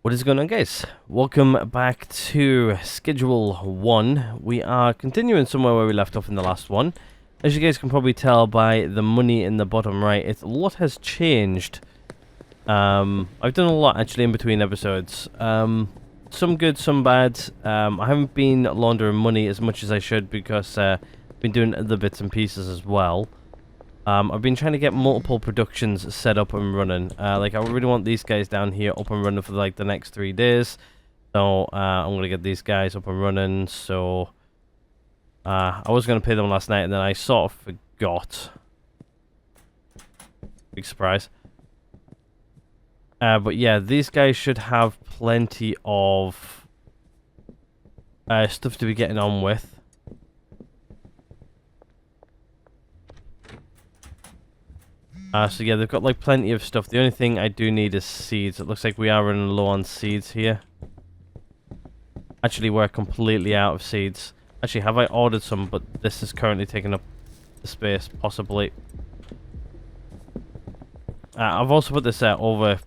What is going on, guys? Welcome back to Schedule 1. We are continuing somewhere where we left off in the last one. As you guys can probably tell by the money in the bottom right, a lot has changed. I've done a lot actually in between episodes. Some good, some bad. I haven't been laundering money as much as I should because I've been doing other bits and pieces as well. I've been trying to get multiple productions set up and running. Like, I really want these guys down here up and running for like the next 3 days. So I'm gonna get these guys up and running. So I was gonna pay them last night, and then I sort of forgot. Big surprise. But yeah, these guys should have plenty of stuff to be getting on with. So yeah, they've got like plenty of stuff. The only thing I do need is seeds. It looks like we are running low on seeds here. Actually, we're completely out of seeds. Actually, have I ordered some? But this is currently taking up the space, possibly. I've also put this overflow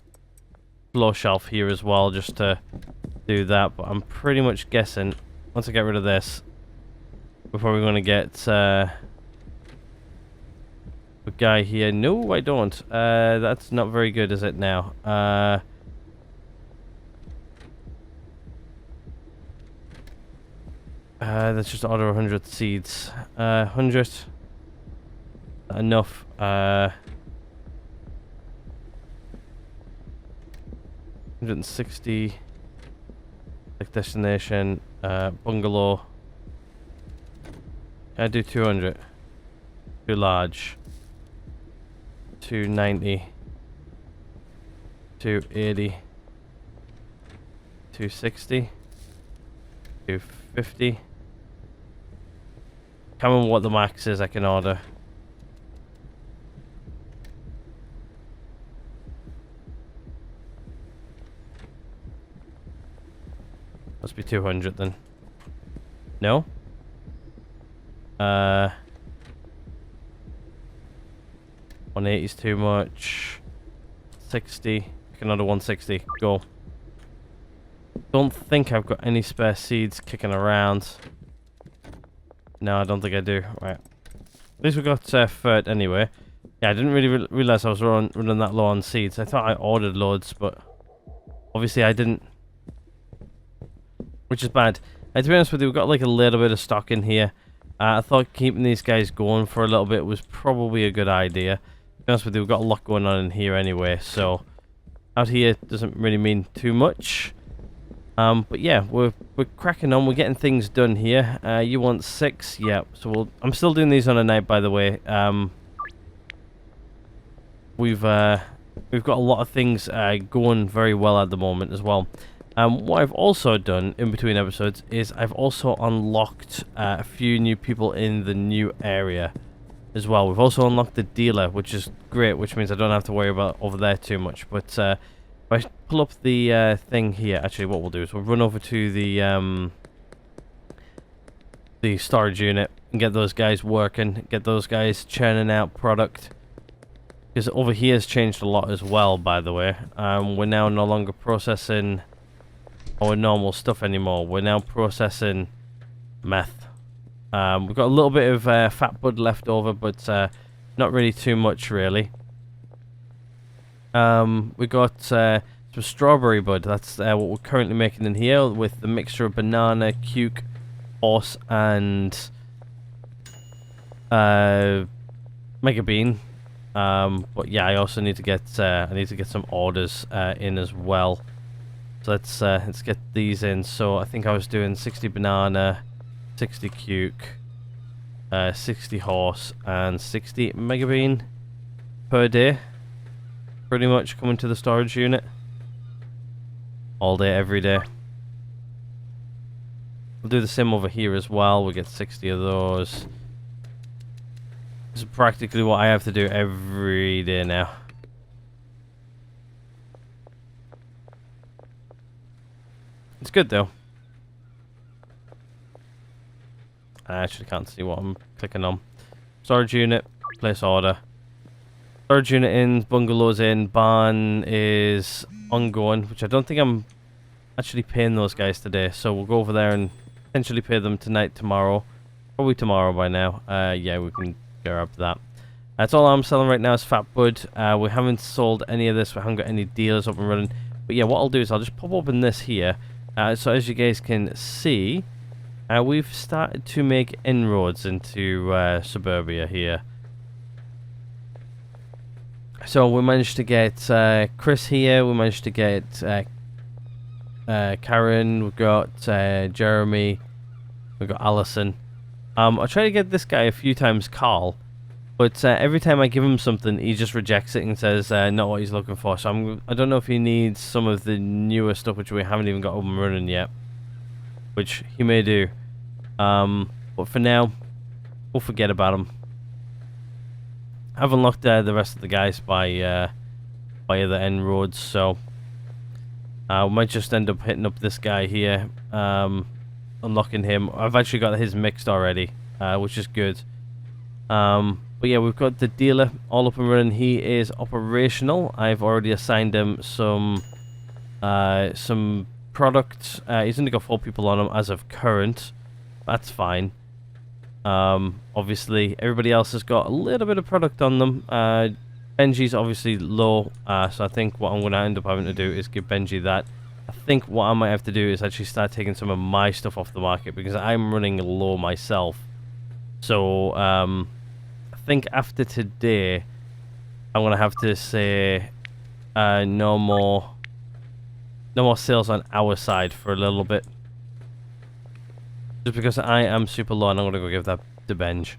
shelf here as well, just to do that. But I'm pretty much guessing, once I get rid of this, we're probably going to get... a guy here. No, I don't. That's not very good, is it now? Let's just order 100 seeds. 100. Enough. 160. Like destination. Bungalow. I do 200. Too large. 290, 280, 260, 250. Can't remember what the max is I can order. Must be 200 then. No? 180 is too much. 60. I can order 160. Go. Don't think I've got any spare seeds kicking around. No, I don't think I do. Right. At least we got third anyway. Yeah, I didn't really realize I was running that low on seeds. I thought I ordered loads, but obviously I didn't. Which is bad. To be honest with you, we've got like a little bit of stock in here. I thought keeping these guys going for a little bit was probably a good idea. To be honest with you, we've got a lot going on in here anyway, so out here doesn't really mean too much. But yeah, we're cracking on. We're getting things done here. You want 6? Yeah. So I'm still doing these on a night, by the way. We've got a lot of things going very well at the moment as well. What I've also done in between episodes is I've also unlocked a few new people in the new area as well. We've also unlocked the dealer, which is great, which means I don't have to worry about over there too much. But if I pull up the thing here, actually what we'll do is we'll run over to the storage unit and get those guys working, get those guys churning out product. Because over here has changed a lot as well, by the way. We're now no longer processing our normal stuff anymore. We're now processing meth. We've got a little bit of fat bud left over, but not really too much, really. We got some strawberry bud. That's what we're currently making in here with the mixture of banana, cuke, horse, and mega bean. But yeah, I also need to get some orders in as well. So let's get these in. So I think I was doing 60 banana, 60 cuke, 60 horse, and 60 mega bean per day. Pretty much coming to the storage unit all day, every day. We'll do the same over here as well. We'll get 60 of those. This is practically what I have to do every day now. It's good though. I actually can't see what I'm clicking on. Storage unit, place order. Storage unit in, bungalows in, barn is ongoing, which I don't think I'm actually paying those guys today, so we'll go over there and potentially pay them tonight, tomorrow. Probably tomorrow by now. Yeah, we can grab that. That's all I'm selling right now is Fat Bud. We haven't sold any of this. We haven't got any dealers up and running. But yeah, what I'll do is I'll just pop open this here. So as you guys can see, we've started to make inroads into Suburbia here. So we managed to get Chris here. We managed to get Karen. We've got Jeremy. We've got Allison. I tried to get this guy a few times, Carl. But every time I give him something, he just rejects it and says not what he's looking for. So I don't know if he needs some of the newer stuff which we haven't even got up and running yet. Which he may do. But for now, we'll forget about him. I've unlocked the rest of the guys by other end roads, so we might just end up hitting up this guy here, unlocking him. I've actually got his mixed already, which is good. But yeah, we've got the dealer all up and running. He is operational. I've already assigned him some products. He's only got 4 people on him as of current. That's fine. Obviously, everybody else has got a little bit of product on them. Benji's obviously low, so I think what I'm going to end up having to do is give Benji that. I think what I might have to do is actually start taking some of my stuff off the market because I'm running low myself. So, I think after today, I'm going to have to say no more sales on our side for a little bit. Just because I am super low and I'm going to go give that to Benj.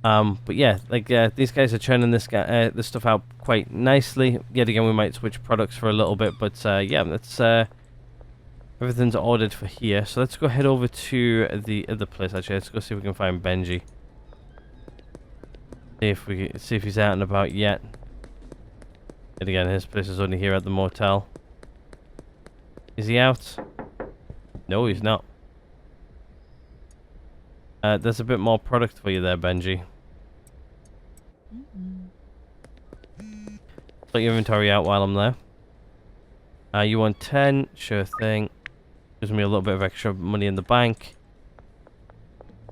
But yeah, like these guys are churning this stuff out quite nicely. Yet again, we might switch products for a little bit, but yeah, that's everything's ordered for here. So let's go head over to the other place. Actually, let's go see if we can find Benji. See if he's out and about yet. And again, his place is only here at the motel. Is he out? No, he's not. There's a bit more product for you there, Benji. Put your inventory out while I'm there. You want 10? Sure thing. Gives me a little bit of extra money in the bank.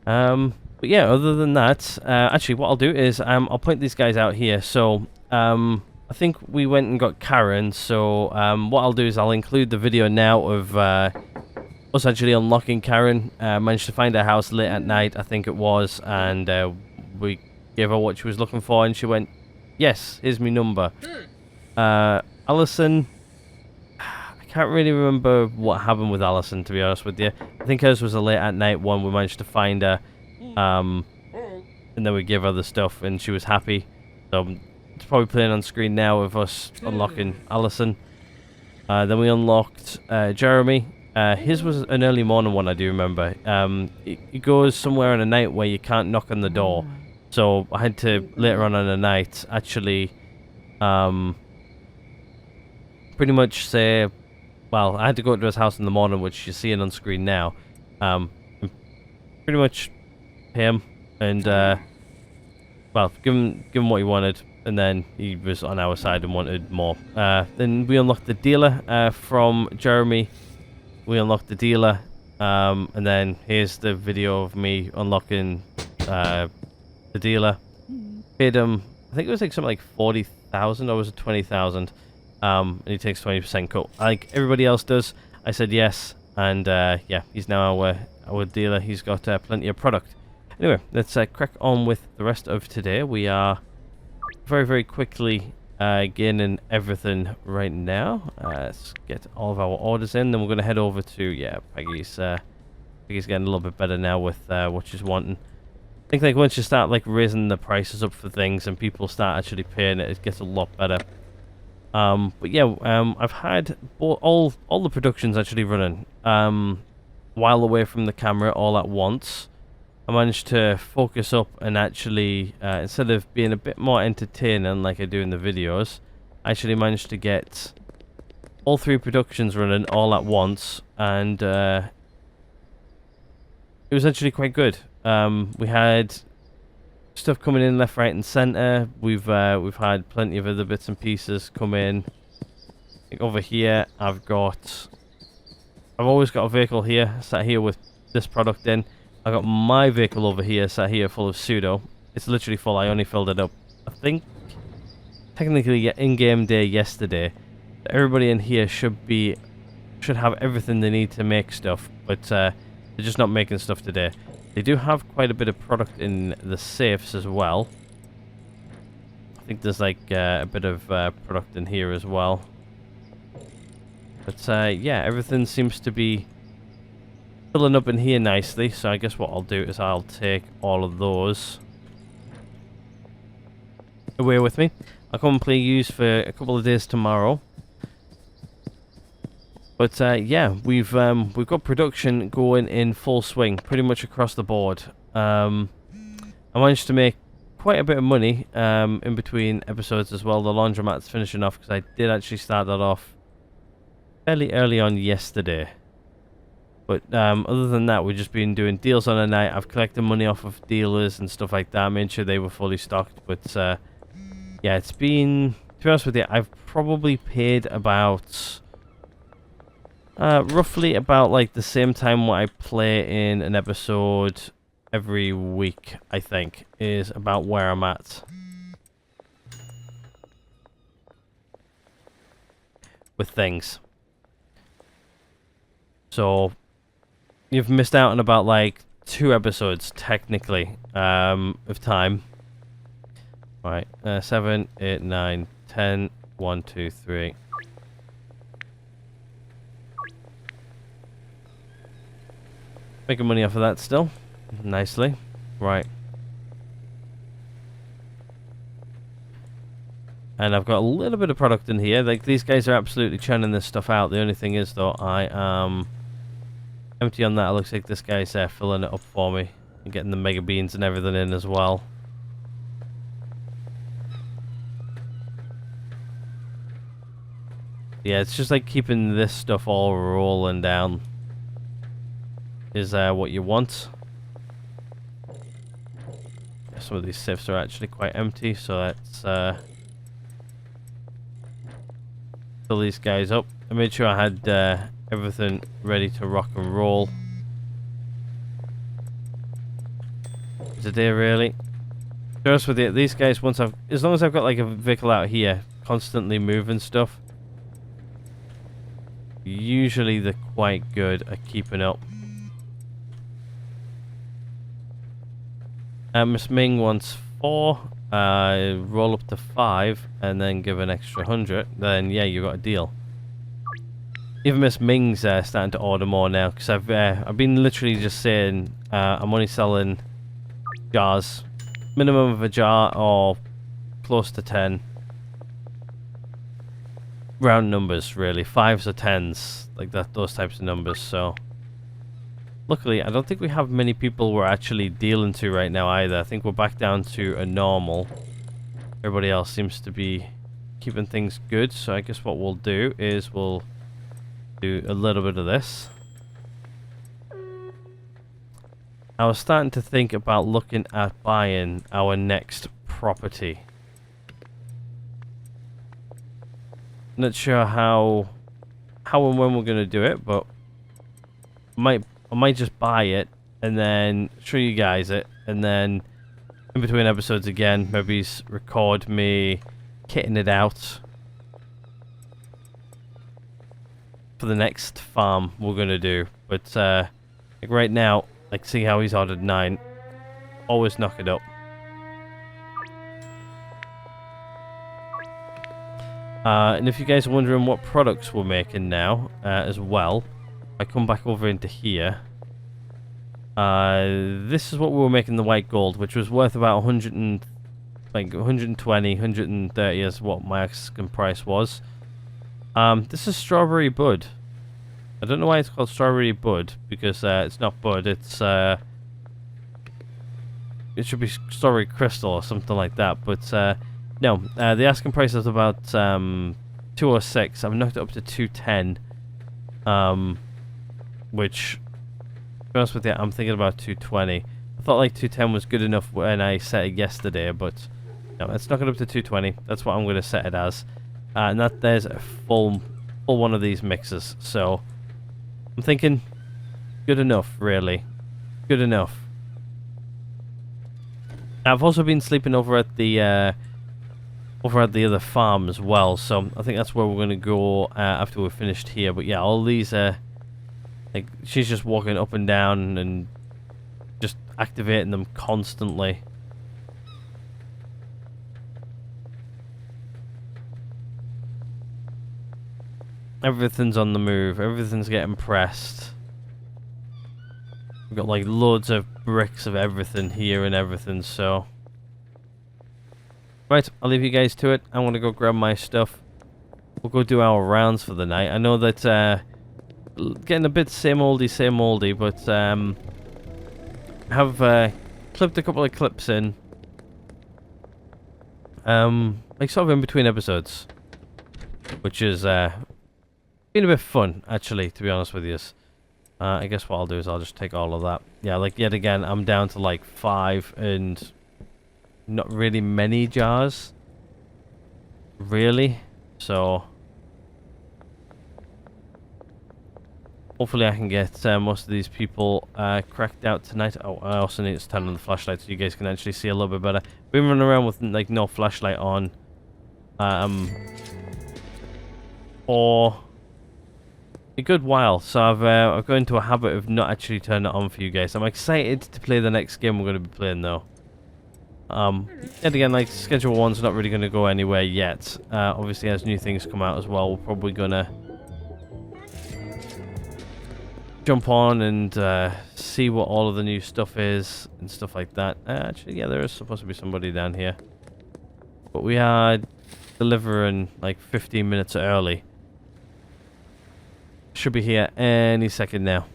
But yeah, other than that, actually what I'll do is I'll point these guys out here. So I think we went and got Karen. So what I'll do is I'll include the video now of us actually unlocking Karen. Managed to find her house late at night, I think it was, and we gave her what she was looking for, and she went, "Yes, here's my number." Allison, I can't really remember what happened with Allison, to be honest with you. I think hers was a late at night one. We managed to find her, and then we gave her the stuff, and she was happy. So it's probably playing on screen now of us unlocking Allison. Then we unlocked Jeremy. His was an early morning one, I do remember. It goes somewhere in the night where you can't knock on the door. So I had to, later on in the night, actually pretty much say, well, I had to go to his house in the morning, which you're seeing on screen now. Pretty much him, and well, give him what he wanted, and then he was on our side and wanted more. Then we unlocked the dealer from Jeremy. We unlocked the dealer, and then here's the video of me unlocking the dealer. Paid him, I think it was like something like 40,000, or was it 20,000? And he takes 20% cut, like everybody else does. I said yes, and yeah, he's now our dealer. He's got plenty of product. Anyway, let's crack on with the rest of today. We are very, very quickly gaining everything right now. Let's get all of our orders in, then we're going to head over to, yeah, Peggy's getting a little bit better now with what she's wanting. I think like once you start like raising the prices up for things and people start actually paying it, it gets a lot better. But yeah, I've had all the productions actually running while away from the camera all at once. I managed to focus up and actually, instead of being a bit more entertaining like I do in the videos, I actually managed to get all 3 productions running all at once, and it was actually quite good. We had stuff coming in left, right, and center. We've had plenty of other bits and pieces come in. Like over here, I've got I've always got a vehicle here, sat here with this product in. I got my vehicle over here, sat here full of pseudo. It's literally full. I only filled it up, I think, technically in-game day yesterday. Everybody in here should have everything they need to make stuff, but they're just not making stuff today. They do have quite a bit of product in the safes as well. I think there's like a bit of product in here as well. But yeah, everything seems to be filling up in here nicely. So I guess what I'll do is I'll take all of those away with me. I'll come and play use for a couple of days tomorrow. But yeah, we've got production going in full swing, pretty much across the board. I managed to make quite a bit of money in between episodes as well. The laundromat's finishing off because I did actually start that off fairly early on yesterday. But other than that, we've just been doing deals on a night. I've collected money off of dealers and stuff like that, made sure they were fully stocked. But yeah, it's been, to be honest with you, I've probably paid about roughly about like the same time what I play in an episode every week, I think, is about where I'm at with things. So you've missed out on about like 2 episodes technically of time. Right, 7, 8, 9, 10, 1, 2, 3. Making money off of that still, nicely. Right. And I've got a little bit of product in here. Like, these guys are absolutely churning this stuff out. The only thing is, though, I am empty on that. It looks like this guy's filling it up for me and getting the mega beans and everything in as well. Yeah, it's just like keeping this stuff all rolling down is what you want. Some of these safes are actually quite empty, so let's fill these guys up. I made sure I had everything ready to rock and roll. Today, really. To be honest with you, these guys, as long as I've got like a vehicle out here constantly moving stuff, usually they're quite good at keeping up. Miss Ming wants 4, roll up to 5, and then give an extra 100. Then yeah, you got a deal. Even Miss Ming's starting to order more now because I've been literally just saying I'm only selling jars, minimum of a jar or close to 10. Round numbers, really, 5s or 10s, like that, those types of numbers. So luckily, I don't think we have many people we're actually dealing to right now either. I think we're back down to a normal. Everybody else seems to be keeping things good. So I guess what we'll do is we'll do a little bit of this. I was starting to think about looking at buying our next property. Not sure how and when we're going to do it, but I might just buy it and then show you guys it, and then in between episodes again, maybe record me kitting it out for the next farm we're gonna do. But like right now, like, see how he's ordered 9. Always knock it up. And if you guys are wondering what products we're making now as well, I come back over into here. This is what we were making the white gold, which was worth about 120, 130 is what my asking price was. This is strawberry bud. I don't know why it's called strawberry bud, because it's not bud, it's it should be strawberry crystal or something like that, but no, the asking price is about 206. I've knocked it up to 210, which, to be honest with you, I'm thinking about 220. I thought like 210 was good enough when I set it yesterday, but no, let's knock it up to 220. That's what I'm going to set it as. And there's a full one of these mixes. So I'm thinking, good enough, really. Good enough. I've also been sleeping over at the other farm as well, so I think that's where we're gonna go after we're finished here. But yeah, all these like she's just walking up and down and just activating them constantly. Everything's on the move. Everything's getting pressed. We've got like loads of bricks of everything here and everything, so... Right, I'll leave you guys to it. I'm gonna go grab my stuff. We'll go do our rounds for the night. I know that, getting a bit same oldie, but, have, clipped a couple of clips in. Like sort of in between episodes. Which is, been a bit fun, actually, to be honest with you. I guess what I'll do is I'll just take all of that. Yeah, like, yet again, I'm down to, like, 5 and not really many jars. Really. So, hopefully I can get most of these people cracked out tonight. Oh, I also need to turn on the flashlight so you guys can actually see a little bit better. Been running around with, like, no flashlight on. For a good while, so I've got into a habit of not actually turning it on for you guys. I'm excited to play the next game we're going to be playing though. And again, like Schedule 1's not really going to go anywhere yet. Obviously as new things come out as well, we're probably going to jump on and see what all of the new stuff is and stuff like that. Actually, yeah, there is supposed to be somebody down here. But we are delivering like 15 minutes early. Should be here any second now.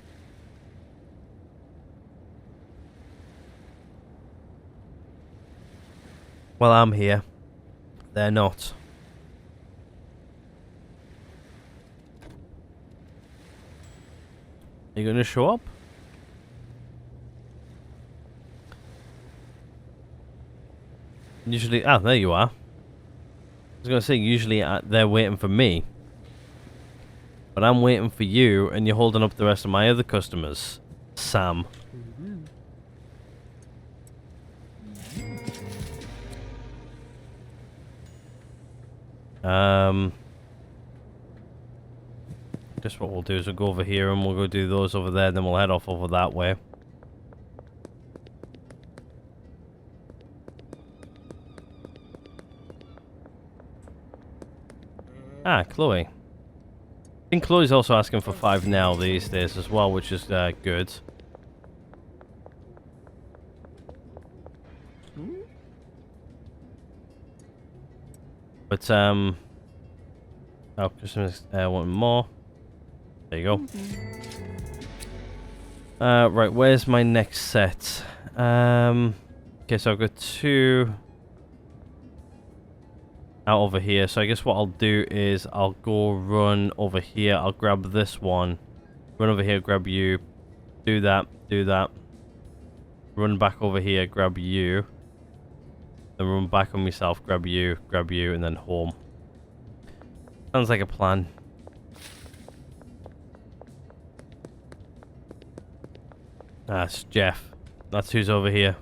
Well, I'm here. They're not. Are you going to show up? Usually... Ah, there you are. I was going to say, usually they're waiting for me. But I'm waiting for you, and you're holding up the rest of my other customers. Sam. Guess what we'll do is we'll go over here and we'll go do those over there, then we'll head off over that way. Ah, Chloe. I think Chloe's also asking for 5 now these days as well, which is good. But, oh, customers want more. There you go. Right, where's my next set? Okay, so I've got 2 out over here. So I guess what I'll do is I'll go run over here. I'll grab this one. Run over here, grab you. Do that, do that. Run back over here, grab you. Then run back on myself, grab you, and then home. Sounds like a plan. That's Jeff. That's who's over here.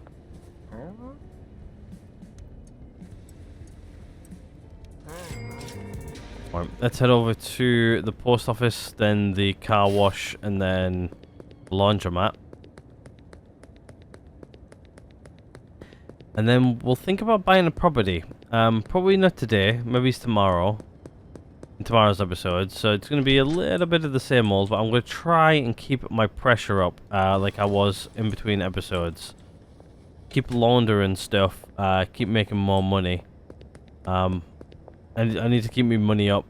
Right, let's head over to the post office, then the car wash, and then the laundromat. And then we'll think about buying a property. Probably not today, maybe it's tomorrow. In tomorrow's episode. So it's going to be a little bit of the same old, but I'm going to try and keep my pressure up like I was in between episodes. Keep laundering stuff, keep making more money. I need to keep my money up.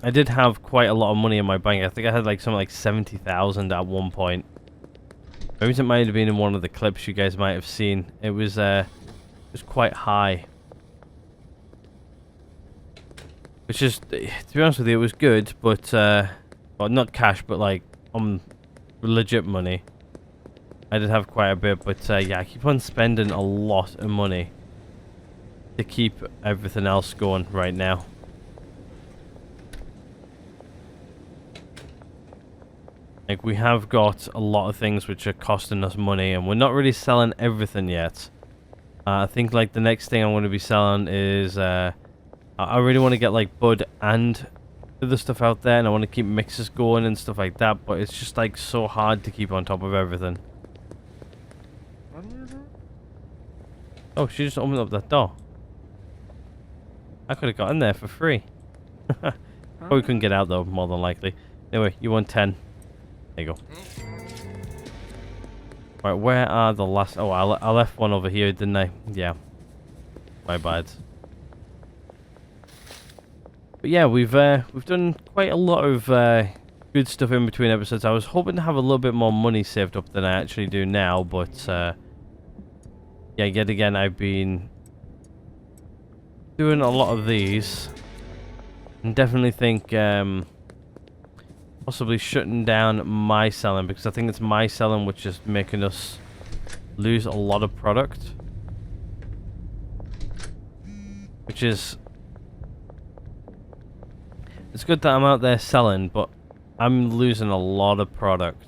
I did have quite a lot of money in my bank. I think I had like something like 70,000 at one point. Maybe it might have been in one of the clips you guys might have seen. It was quite high. Which is, to be honest with you, it was good, but well, not cash, but like legit money. I did have quite a bit, but yeah, I keep on spending a lot of money to keep everything else going right now. Like, we have got a lot of things which are costing us money, and we're not really selling everything yet. I think, like, the next thing I'm going to be selling is, I really want to get, like, bud and other stuff out there, and I want to keep mixes going and stuff like that, but it's just, like, so hard to keep on top of everything. Oh, she just opened up that door. I could have got in there for free. Probably couldn't get out, though, more than likely. Anyway, you won 10. There you go. Right, where are the last... Oh, I left one over here, didn't I? Yeah. My bad. But yeah, we've done quite a lot of good stuff in between episodes. I was hoping to have a little bit more money saved up than I actually do now, but yeah, yet again, I've been doing a lot of these, and definitely think possibly shutting down my selling, because I think it's my selling which is making us lose a lot of product, which is... It's good that I'm out there selling, but I'm losing a lot of product.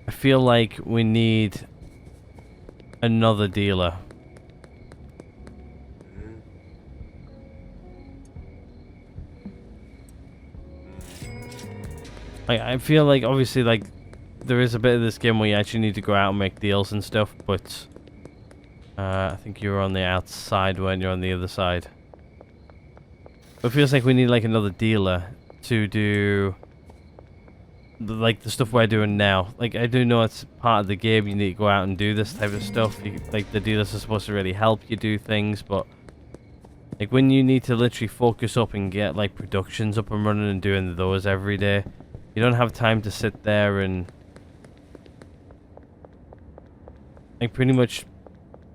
I feel like we need another dealer. Like, I feel like, obviously, like, there is a bit of this game where you actually need to go out and make deals and stuff, but I think you were on the outside when you're on the other side. But it feels like we need, like, another dealer to do, like, the stuff we're doing now. Like, I do know it's part of the game, you need to go out and do this type of stuff. Like, the dealers are supposed to really help you do things, but... Like, when you need to literally focus up and get, like, productions up and running and doing those every day, you don't have time to sit there and... like, pretty much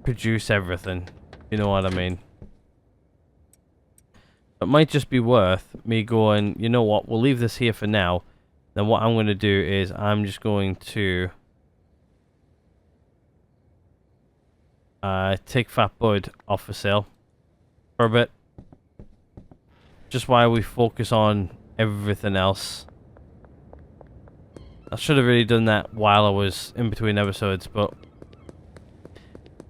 produce everything. You know what I mean? It might just be worth me going, you know what, we'll leave this here for now. Then what I'm going to do is I'm just going to take Fat Bud off for sale for a bit. Just while we focus on everything else. I should have really done that while I was in between episodes, but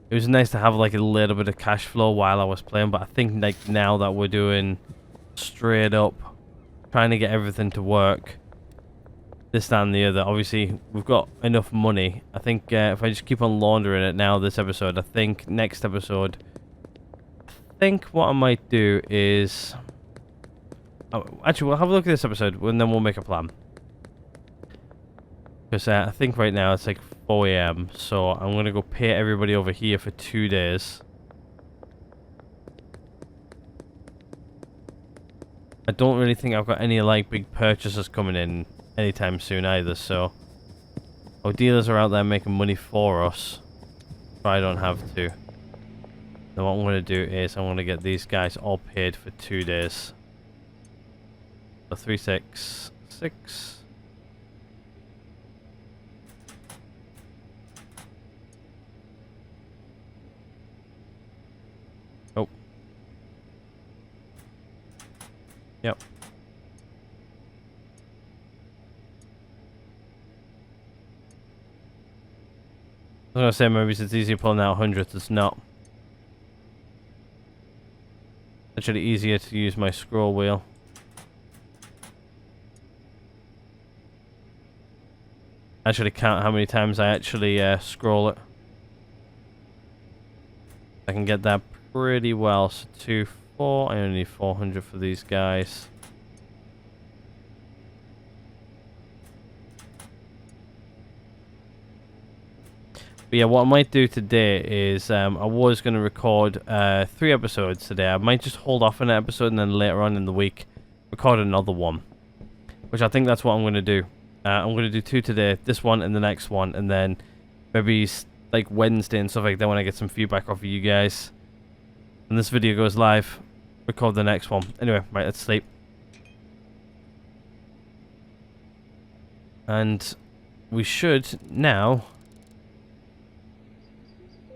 it was nice to have like a little bit of cash flow while I was playing. But I think like now that we're doing straight up trying to get everything to work, this, that, and the other, obviously we've got enough money. I think if I just keep on laundering it now this episode, I think next episode, I think what I might do is actually we'll have a look at this episode and then we'll make a plan. Because I think right now it's like 4 AM, so I'm going to go pay everybody over here for 2 days. I don't really think I've got any like big purchases coming in anytime soon either, so our dealers are out there making money for us, but I don't have to. Then what I'm going to do is I'm going to get these guys all paid for 2 days. So 366. Oh. Yep. I was gonna say maybe it's easier pulling out hundreds, it's not. Actually easier to use my scroll wheel. Actually count how many times I actually scroll it. I can get that pretty well. So 2, 4, I only need 400 for these guys. But yeah, what I might do today is I was going to record 3 episodes today. I might just hold off on an episode and then later on in the week record another one, which I think that's what I'm going to do. I'm going to do 2 today, this one and the next one, and then maybe like Wednesday and stuff like that when I get some feedback off of you guys. And this video goes live, record the next one. Anyway, right, let's sleep. And we should now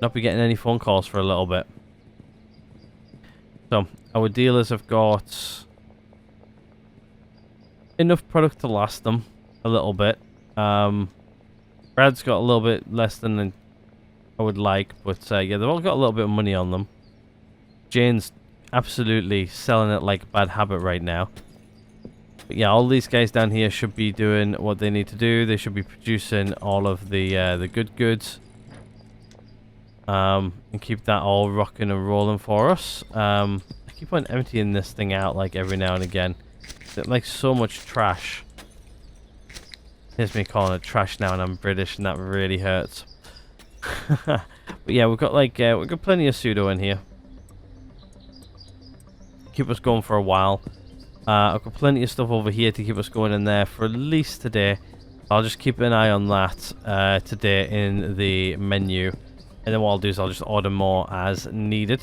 not be getting any phone calls for a little bit. So, our dealers have got enough product to last them a little bit. Brad's got a little bit less than I would like, but yeah, they've all got a little bit of money on them. Jane's absolutely selling it like a bad habit right now. But yeah, all these guys down here should be doing what they need to do. They should be producing all of the good goods. And keep that all rocking and rolling for us. I keep on emptying this thing out like every now and again. It's like so much trash. Here's me calling it trash now, and I'm British, and that really hurts. But yeah, we've got like we've got plenty of pseudo in here. Keep us going for a while. I've got plenty of stuff over here to keep us going in there for at least today. I'll just keep an eye on that today in the menu. And then what I'll do is I'll just order more as needed.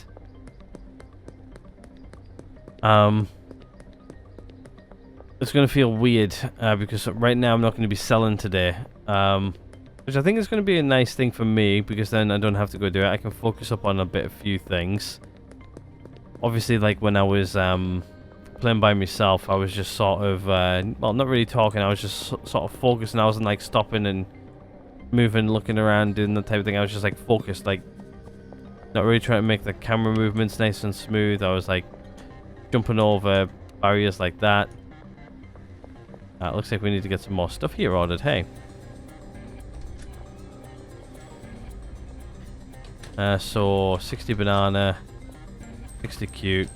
It's going to feel weird because right now I'm not going to be selling today. Which I think is going to be a nice thing for me, because then I don't have to go do it. I can focus up on a few things. Obviously, like when I was playing by myself, I was just sort of, well, not really talking. I was just sort of focusing. I wasn't like stopping and moving, looking around, doing that type of thing. I was just like focused, like not really trying to make the camera movements nice and smooth. I was like jumping over barriers like that. Looks like we need to get some more stuff here ordered. Hey. So 60 banana, 60 cuke,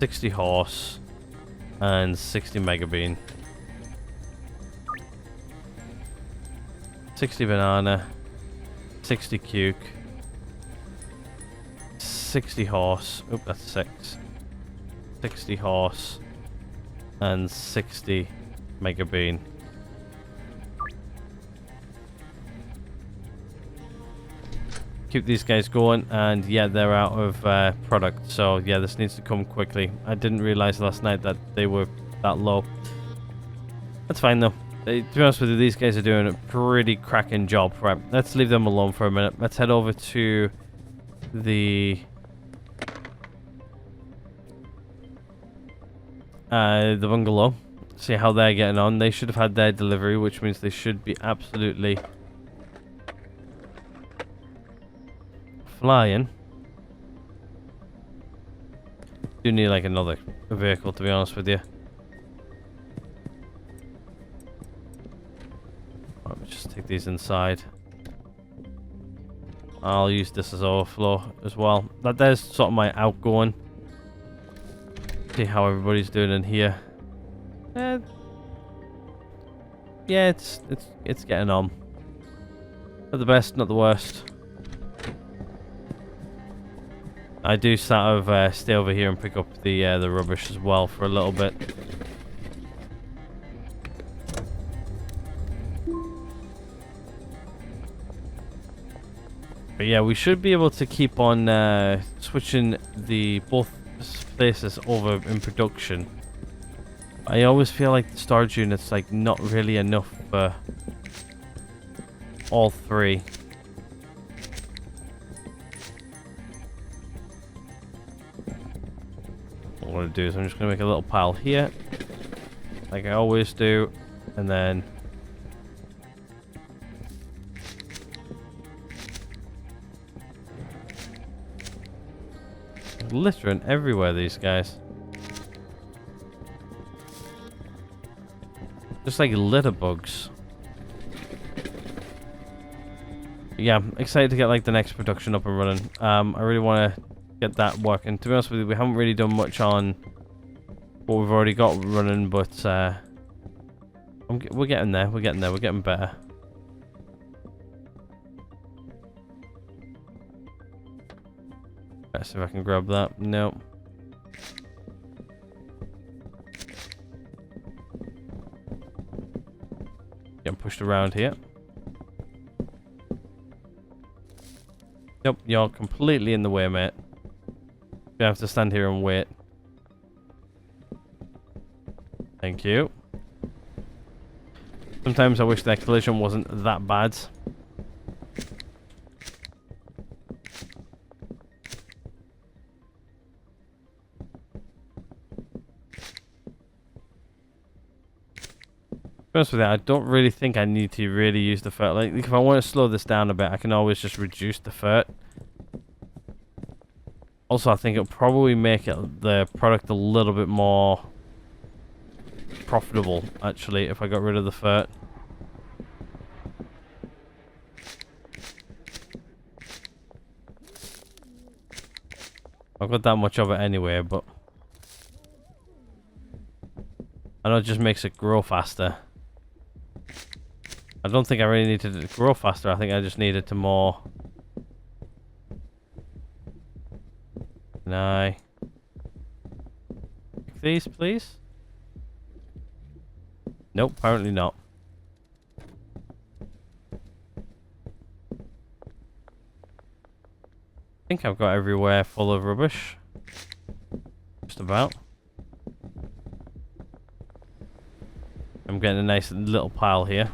60 horse, and 60 mega bean. 60 banana, 60 cuke, 60 horse. Oop, that's 6. 60 horse, and 60 mega bean. Keep these guys going, and yeah, they're out of product, so yeah, this needs to come quickly. I didn't realize last night that they were that low. That's fine though. To be honest with you, these guys are doing a pretty cracking job. Right, let's leave them alone for a minute. Let's head over to the bungalow, see how they're getting on. They should have had their delivery, which means they should be absolutely flying. Do need like another vehicle, to be honest with you. Let me just take these inside. I'll use this as overflow as well. There's sort of my outgoing. See how everybody's doing in here. Yeah, it's getting on. Not the best, not the worst. I do sort of stay over here and pick up the rubbish as well for a little bit. But yeah, we should be able to keep on switching the both places over in production. I always feel like the storage unit's like not really enough for all three. What I'm going to do is I'm just going to make a little pile here, like I always do, and then littering everywhere, these guys. Just like litter bugs. Yeah, I'm excited to get like the next production up and running. I really want to get that working. To be honest with you, we haven't really done much on what we've already got running, but we're getting there. We're getting there. We're getting better. Let's see if I can grab that. No. Getting pushed around here. Yep, you're completely in the way, mate. You have to stand here and wait. Thank you. Sometimes I wish that collision wasn't that bad. be honest with you, I don't really think I need to really use the fert. Like, if I want to slow this down a bit, I can always just reduce the fert. Also, I think it'll probably make the product a little bit more profitable, actually, if I got rid of the fert. I've got that much of it anyway, but I know it just makes it grow faster. I don't think I really needed it to grow faster. I think I just needed to more... Can I pick these, please? Nope, apparently not. I think I've got everywhere full of rubbish. Just about. I'm getting a nice little pile here.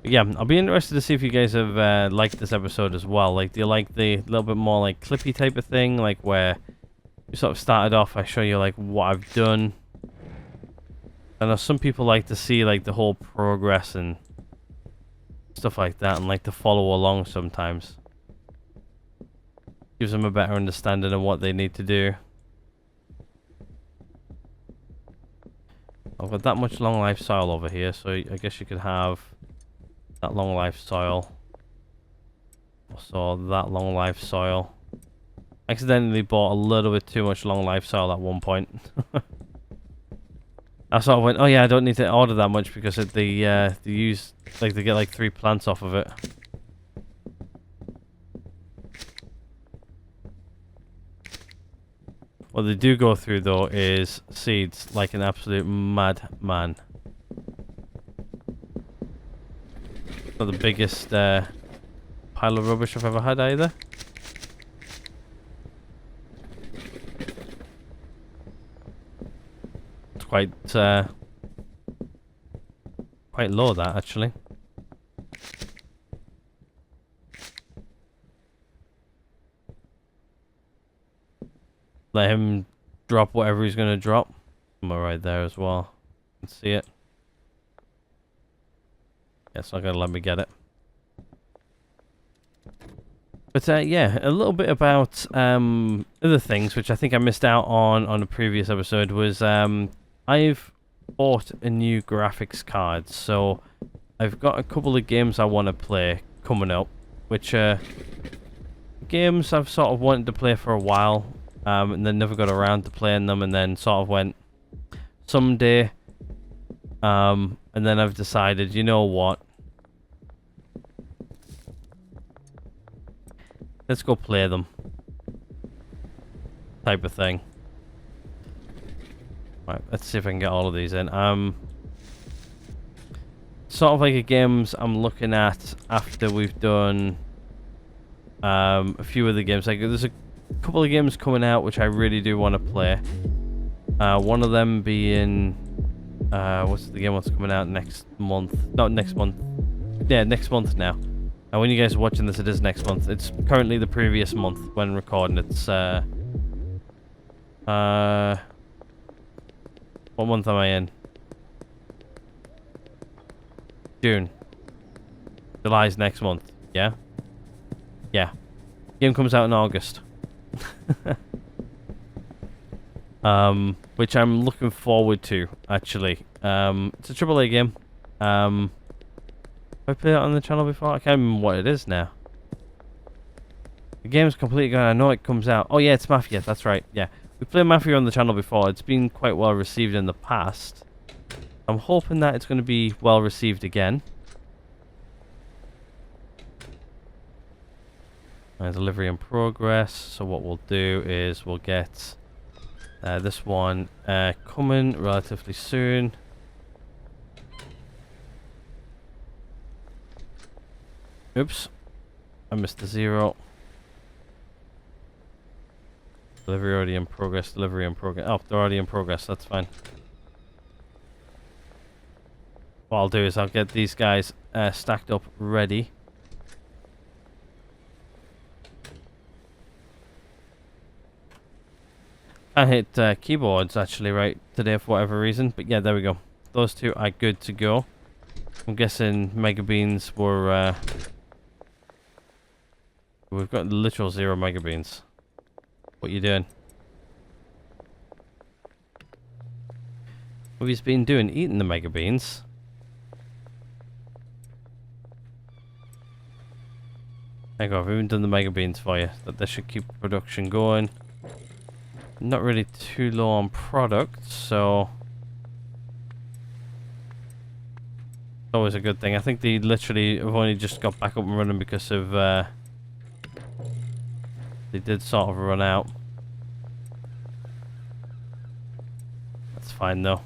But yeah, I'll be interested to see if you guys have liked this episode as well. Like, do you like the little bit more like clippy type of thing? Like where you sort of started off, I show you like what I've done. I know some people like to see like the whole progress and stuff like that, and like to follow along sometimes. Gives them a better understanding of what they need to do. I've got that much long life soil over here, so I guess you could have that long life soil. Also that long life soil. Accidentally bought a little bit too much long life soil at one point. I sort of went, oh yeah, I don't need to order that much because they use, like, they get like 3 plants off of it. What they do go through though is seeds like an absolute madman. Not the biggest pile of rubbish I've ever had either. It's quite low, that actually. Let him drop whatever he's gonna drop. I'm right there as well. You can see it. Yeah, it's not gonna let me get it. But yeah, a little bit about other things which I think I missed out on a previous episode was I've bought a new graphics card, so I've got a couple of games I want to play coming up, which games I've sort of wanted to play for a while, and then never got around to playing them, and then sort of went someday, and then I've decided, you know what, let's go play them, type of thing. Right, let's see if I can get all of these in. Sort of like a games I'm looking at after we've done a few of the games. Like, there's a couple of games coming out which I really do want to play. One of them being what's the game that's coming out next month? Not next month. Yeah, next month now. And when you guys are watching this, it is next month. It's currently the previous month when recording. It's what month am I in? June. July's next month. Yeah? Yeah. Game comes out in August. Which I'm looking forward to, actually. It's a AAA game. Have I played it on the channel before? I can't remember what it is now. The game's completely gone. I know it comes out. Oh yeah, it's Mafia. That's right. Yeah. We played Mafia on the channel before. It's been quite well received in the past. I'm hoping that it's going to be well received again. Delivery in progress. So what we'll do is we'll get this one coming relatively soon. Oops. I missed the 0. Delivery already in progress, delivery in progress. Oh, they're already in progress, that's fine. What I'll do is I'll get these guys stacked up ready. I hit keyboards actually right today for whatever reason, but yeah, there we go. Those two are good to go. I'm guessing Mega Beans were... we've got literal 0 Mega Beans. What you doing? What have you been doing? Eating the Mega Beans? There you go, I've even done the Mega Beans for you. That should keep production going. Not really too low on product, so... always a good thing. I think they literally have only just got back up and running because of... they did sort of run out. That's fine though.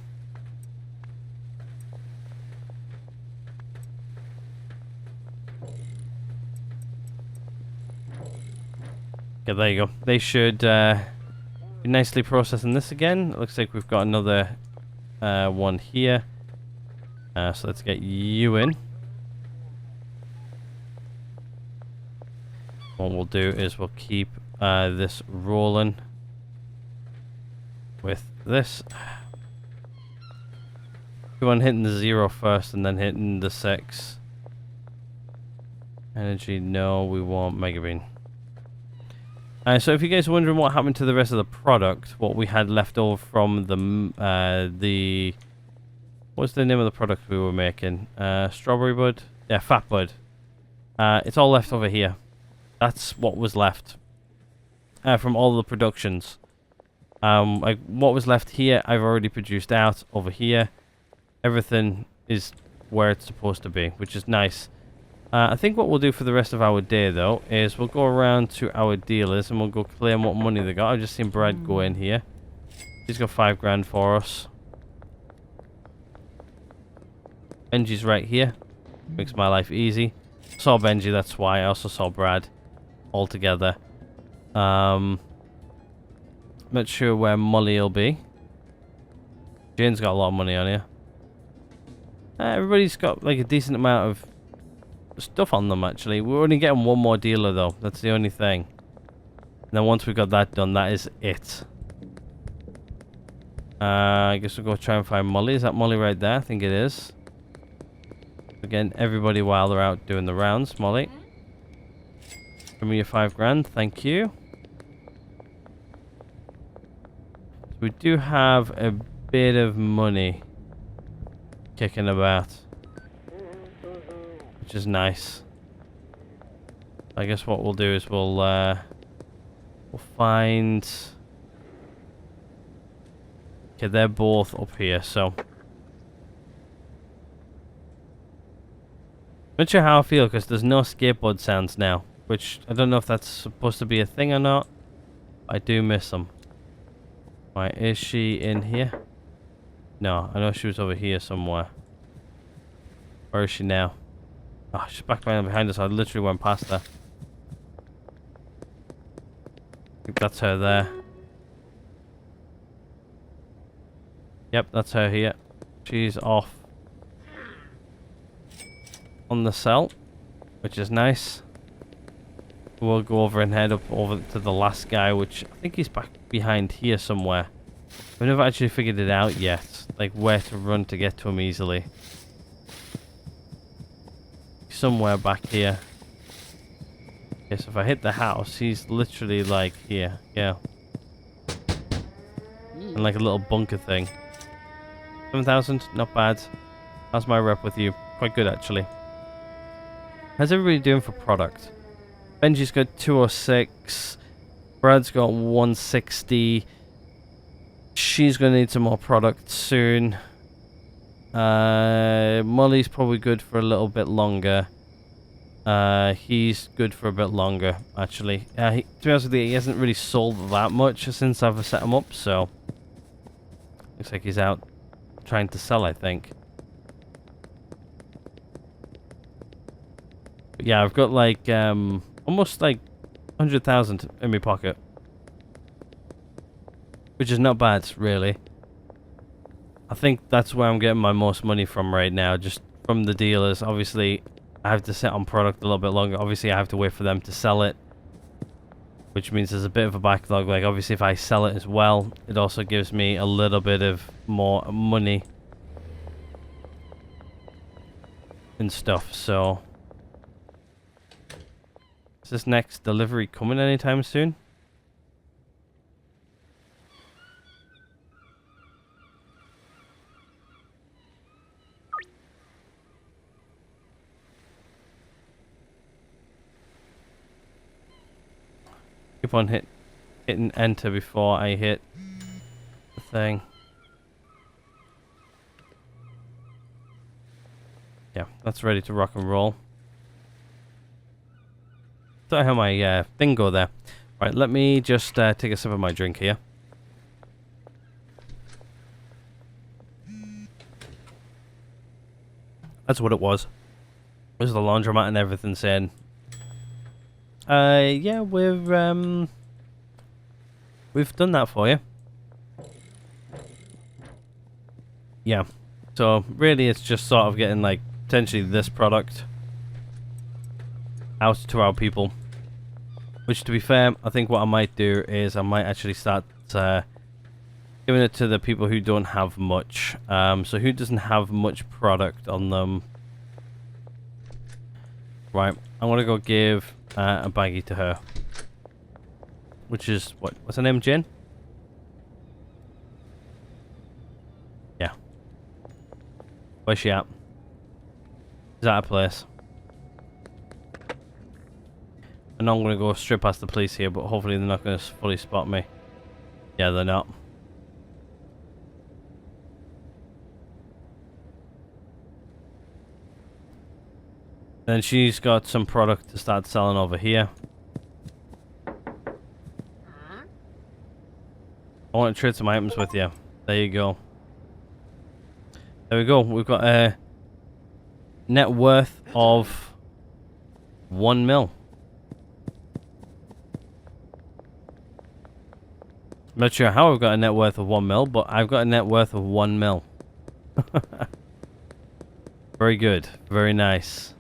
Okay, there you go. They should be nicely processing this again. It looks like we've got another one here. So let's get you in. What we'll do is we'll keep this rolling with this. Go on hitting the 0 first and then hitting the 6. Energy, no, we want Mega Bean. So if you guys are wondering what happened to the rest of the product, what we had left over from the what's the name of the product we were making? Strawberry Bud? Yeah, Fat Bud. It's all left over here. That's what was left from all the productions. Like what was left here, I've already produced out over here. Everything is where it's supposed to be, which is nice. I think what we'll do for the rest of our day, though, is we'll go around to our dealers and we'll go claim what money they got. I've just seen Brad go in here. He's got 5 grand for us. Benji's right here. Makes my life easy. Saw Benji, that's why. I also saw Brad all together. Not sure where Molly will be. Jane's got a lot of money on here. Everybody's got like a decent amount of stuff on them, actually. We're only getting one more dealer, though. That's the only thing. And then once we've got that done, that is it. I guess we'll go try and find Molly. Is that Molly right there? I think it is. Again, everybody while they're out doing the rounds. Molly. Give me your 5 grand. Thank you. We do have a bit of money kicking about, which is nice. I guess what we'll do is we'll find... okay, they're both up here, so... not sure how I feel, because there's no skateboard sounds now, which I don't know if that's supposed to be a thing or not. I do miss them. Right, is she in here? No, I know she was over here somewhere. Where is she now? Oh, she's back behind us. I literally went past her. I think that's her there. Yep, that's her here. She's off on the cell, which is nice. We'll go over and head up over to the last guy, which I think he's back behind here somewhere. I've never actually figured it out yet, like where to run to get to him easily. Somewhere back here. Okay, so if I hit the house, he's literally like here. Yeah. And like a little bunker thing. 7,000, not bad. How's my rep with you? Quite good, actually. How's everybody doing for product? Benji's got 206. Brad's got 160. She's going to need some more product soon. Molly's probably good for a little bit longer. He's good for a bit longer, actually. To be honest with you, he hasn't really sold that much since I've set him up, so... looks like he's out trying to sell, I think. But yeah, I've got like, almost like 100,000 in my pocket. Which is not bad, really. I think that's where I'm getting my most money from right now, just from the dealers. Obviously, I have to sit on product a little bit longer. Obviously, I have to wait for them to sell it. which means there's a bit of a backlog. Like, obviously, if I sell it as well, it also gives me a little bit of more money and stuff. So, is this next delivery coming anytime soon? Keep on hitting enter before I hit the thing. Yeah, that's ready to rock and roll. Don't have my thing go there. Right, let me just take a sip of my drink here. That's what it was. It was the laundromat and everything saying, yeah, we've done that for you. Yeah. So really it's just sort of getting like potentially this product out to our people. Which, to be fair, I think what I might do is I might actually start giving it to the people who don't have much. So who doesn't have much product on them? Right, I'm gonna go give a baggie to her. Which is, what's her name, Jen? Yeah. Where's she at? Is that a place? I know I'm gonna go straight past the police here, but hopefully they're not gonna fully spot me. Yeah, they're not. Then she's got some product to start selling over here. I want to trade some items with you. There you go. There we go. We've got a net worth of 1 mil. I'm not sure how I've got a net worth of 1 mil, but I've got a net worth of 1 mil. Very good. Very nice.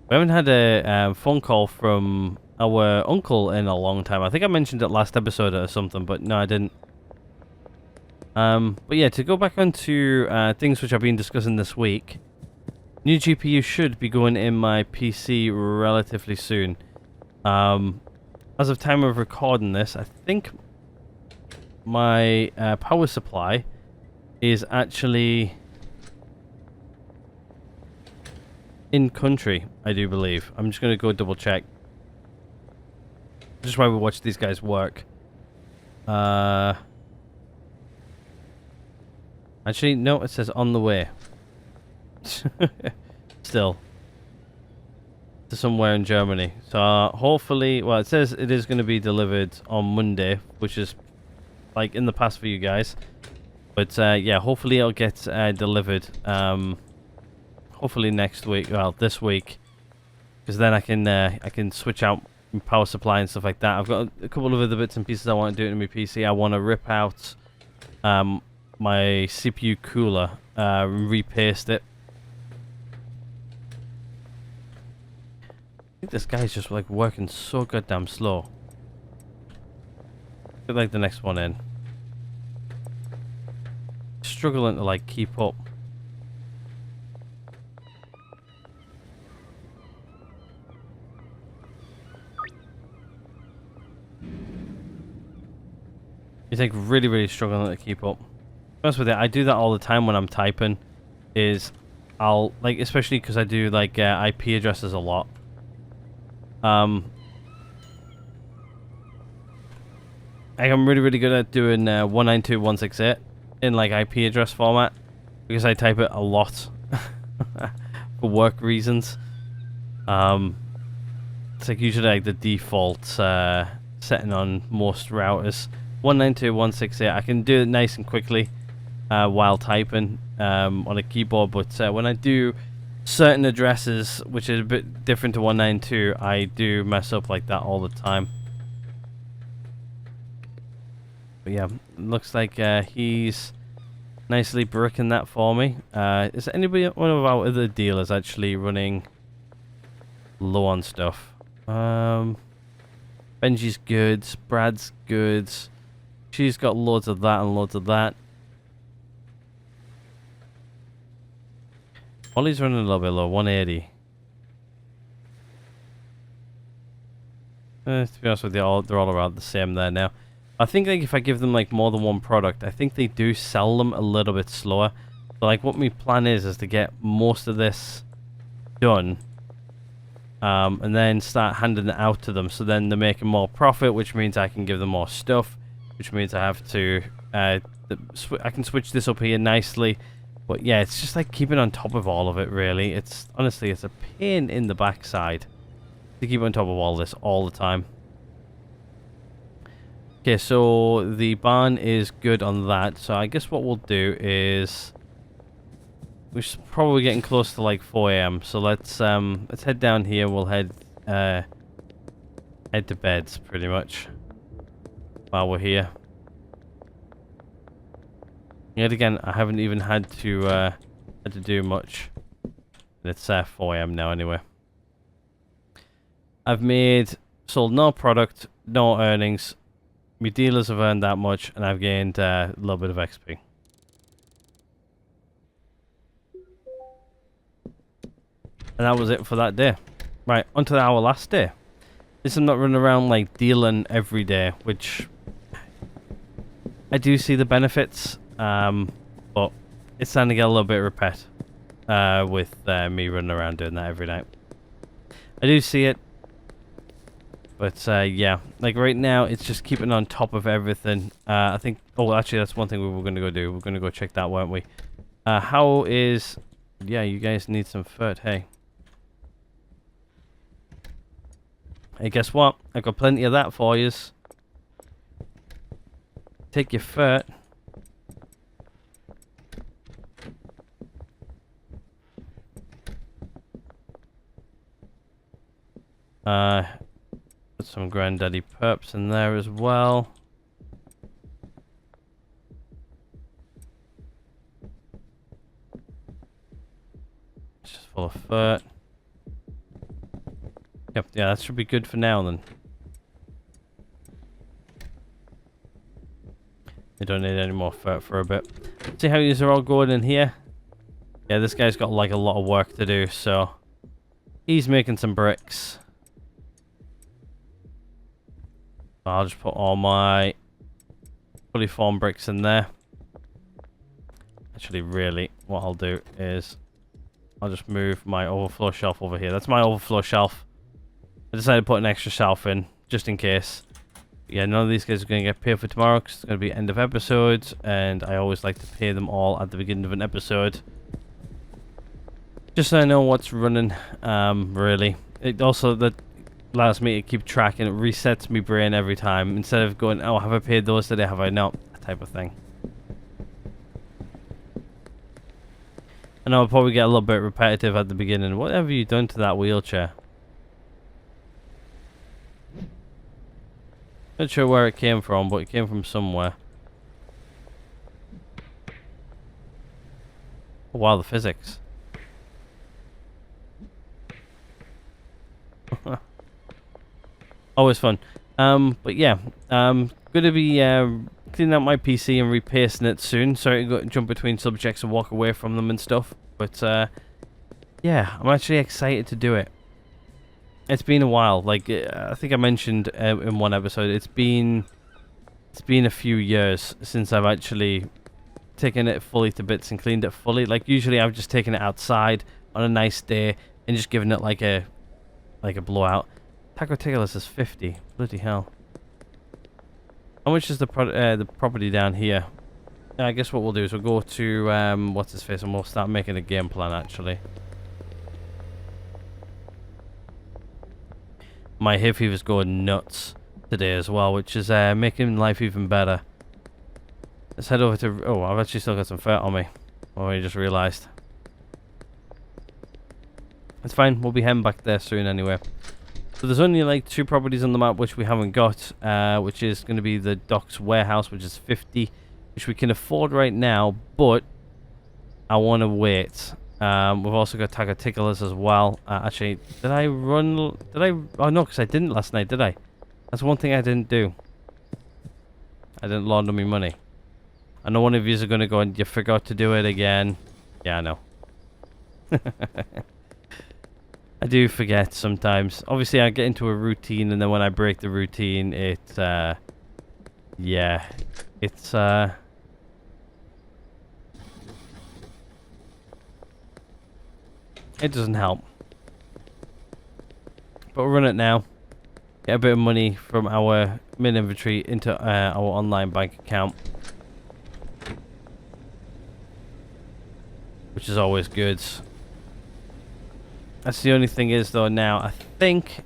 We haven't had a phone call from our uncle in a long time. I think I mentioned it last episode or something, but no, I didn't. But yeah, to go back onto things which I've been discussing this week, new GPU should be going in my PC relatively soon. As of time of recording this, I think my power supply is actually in country, I do believe. I'm just going to go double check. Just while we watch these guys work. Actually, no, it says on the way. Still. To somewhere in Germany. So hopefully, well, it says it is going to be delivered on Monday, which is like in the past for you guys. But yeah, hopefully it'll get delivered. Hopefully next week, well, this week, because then I can switch out my power supply and stuff like that. I've got a couple of other bits and pieces I want to do in my PC. I want to rip out my CPU cooler, repaste it. I think this guy's just like working so goddamn slow. Get like the next one in. Struggling to like keep up. He's like really struggling to keep up. To be honest with you, I do that all the time when I'm typing. Is I'll like, especially because I do like IP addresses a lot. I'm really good at doing 192.168 in like IP address format because I type it a lot for work reasons. It's like usually like the default setting on most routers. 192.168. I can do it nice and quickly while typing on a keyboard, but when I do certain addresses, which is a bit different to 192, I do mess up like that all the time. But yeah, looks like he's nicely bricking that for me. Is anybody, one of our other dealers, actually running low on stuff? Benji's good. Brad's good. She's got loads of that and loads of that. Ollie's running a little bit low, 180. To be honest with you, they're all around the same there now. I think like if I give them like more than one product, I think they do sell them a little bit slower. So like what my plan is to get most of this done, and then start handing it out to them. So then they're making more profit, which means I can give them more stuff, which means I have to I can switch this up here nicely. But yeah, it's just like keeping on top of all of it, really. It's honestly, it's a pain in the backside to keep on top of all this all the time. Okay, so the barn is good on that. So I guess what we'll do is we're probably getting close to like 4 AM. So let's head down here. We'll head to beds pretty much while we're here. Yet again, I haven't even had to do much. And it's 4 AM now anyway. I've sold no product, no earnings. My dealers have earned that much, and I've gained a little bit of XP. And that was it for that day. Right, on to our last day. This I'm not running around like dealing every day, which I do see the benefits. But it's starting to get a little bit repet with me running around doing that every night. I do see it, but yeah, like right now it's just keeping on top of everything. I think, oh actually that's one thing we were going to go do. We're going to go check that, weren't we? How is, yeah, you guys need some food, hey. Hey, guess what? I've got plenty of that for yous. Take your food. Put some Granddaddy Perps in there as well. It's just full of fur. Yep, yeah, that should be good for now then. They don't need any more fur for a bit. See how these are all going in here? Yeah, this guy's got like a lot of work to do, so he's making some bricks. I'll just put all my fully formed bricks in there. Actually, really, what I'll do is I'll just move my overflow shelf over here. That's my overflow shelf. I decided to put an extra shelf in, just in case. Yeah, none of these guys are going to get paid for tomorrow, because it's going to be end of episodes, and I always like to pay them all at the beginning of an episode. Just so I know what's running, really. It also, that allows me to keep track, and it resets my brain every time, instead of going, oh, have I paid those today, have I not, that type of thing. I know I'll probably get a little bit repetitive at the beginning. What have you done to that wheelchair? Not sure where it came from, but it came from somewhere. Oh, wow, the physics. Always fun. But yeah, gonna be cleaning out my PC and repasting it soon. Sorry to go jump between subjects and walk away from them and stuff. But yeah, I'm actually excited to do it. It's been a while. Like I think I mentioned in one episode, it's been a few years since I've actually taken it fully to bits and cleaned it fully. Like usually I've just taken it outside on a nice day and just given it like a blowout. Taco Tickles is 50. Bloody hell. How much is the property down here? I guess what we'll do is we'll go to what's his face, and we'll start making a game plan actually. My hay fever's going nuts today as well, which is making life even better. Let's head over to... Oh, I've actually still got some fat on me. Oh, I just realised. It's fine, we'll be heading back there soon anyway. So there's only like 2 properties on the map which we haven't got, which is going to be the Docks Warehouse, which is 50, which we can afford right now, but I want to wait. We've also got Taco Ticklers as well. Actually, did I run... Did I... Oh, no, because I didn't last night, did I? That's one thing I didn't do. I didn't launder me money. I know one of you are going to go and you forgot to do it again. Yeah, I know. I do forget sometimes. Obviously, I get into a routine, and then when I break the routine, it, yeah, it's, it doesn't help. But we'll run it now. Get a bit of money from our main inventory into our online bank account. Which is always good. That's the only thing is though now, I think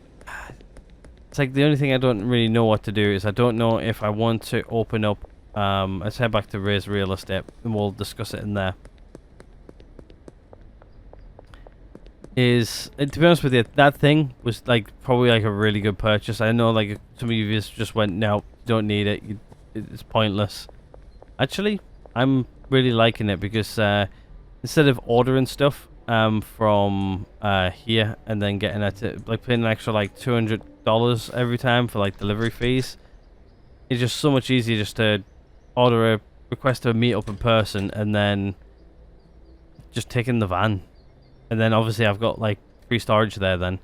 it's like the only thing I don't really know what to do is I don't know if I want to open up let's head back to Raise Real Estate and we'll discuss it in there. To be honest with you, that thing was like probably like a really good purchase. I know like some of you just went, no, you don't need it, it's pointless. Actually, I'm really liking it because instead of ordering stuff from here and then getting it, like paying an extra like $200 every time for like delivery fees, it's just so much easier just to order a request to meet up in person and then just take in the van. And then obviously I've got like free storage there then.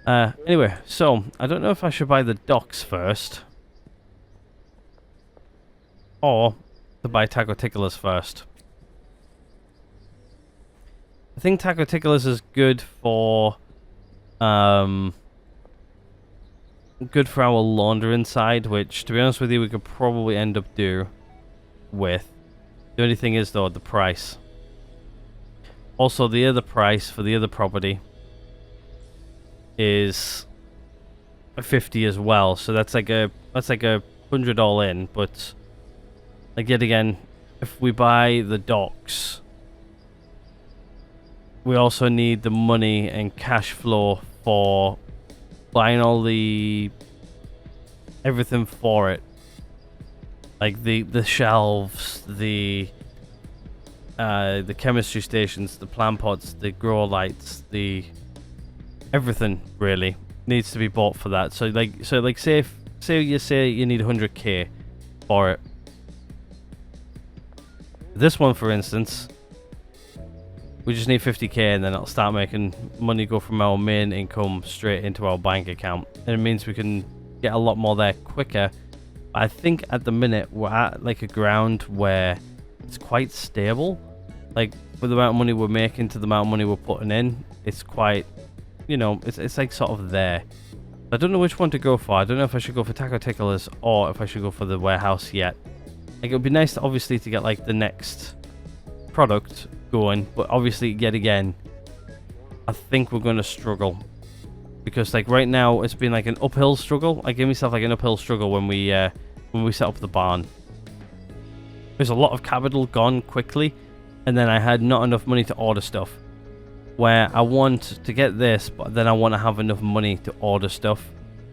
Anyway, so I don't know if I should buy the docks first or to buy Taco Ticklers first. I think Taco Ticklers is good for our laundering side, which to be honest with you we could probably end up with. The only thing is though the price. Also the other price for the other property is 50 as well, so that's like a $100 all in, but like yet again, if we buy the docks, we also need the money and cash flow for buying all the everything for it, like the shelves, the chemistry stations, the plant pots, the grow lights, the everything really needs to be bought for that. So like say you need 100k for it. This one, for instance, we just need 50k and then it'll start making money go from our main income straight into our bank account. And it means we can get a lot more there quicker. I think at the minute we're at like a ground where it's quite stable. Like with the amount of money we're making to the amount of money we're putting in, it's quite, you know, it's like sort of there. I don't know which one to go for. I don't know if I should go for Taco Ticklers or if I should go for the warehouse yet. Like it would be nice to obviously to get like the next product going, but obviously yet again I think we're going to struggle because like right now it's been like an uphill struggle. I gave myself like an uphill struggle when we set up the barn. There's a lot of capital gone quickly, and then I had not enough money to order stuff, where I want to get this but then I want to have enough money to order stuff.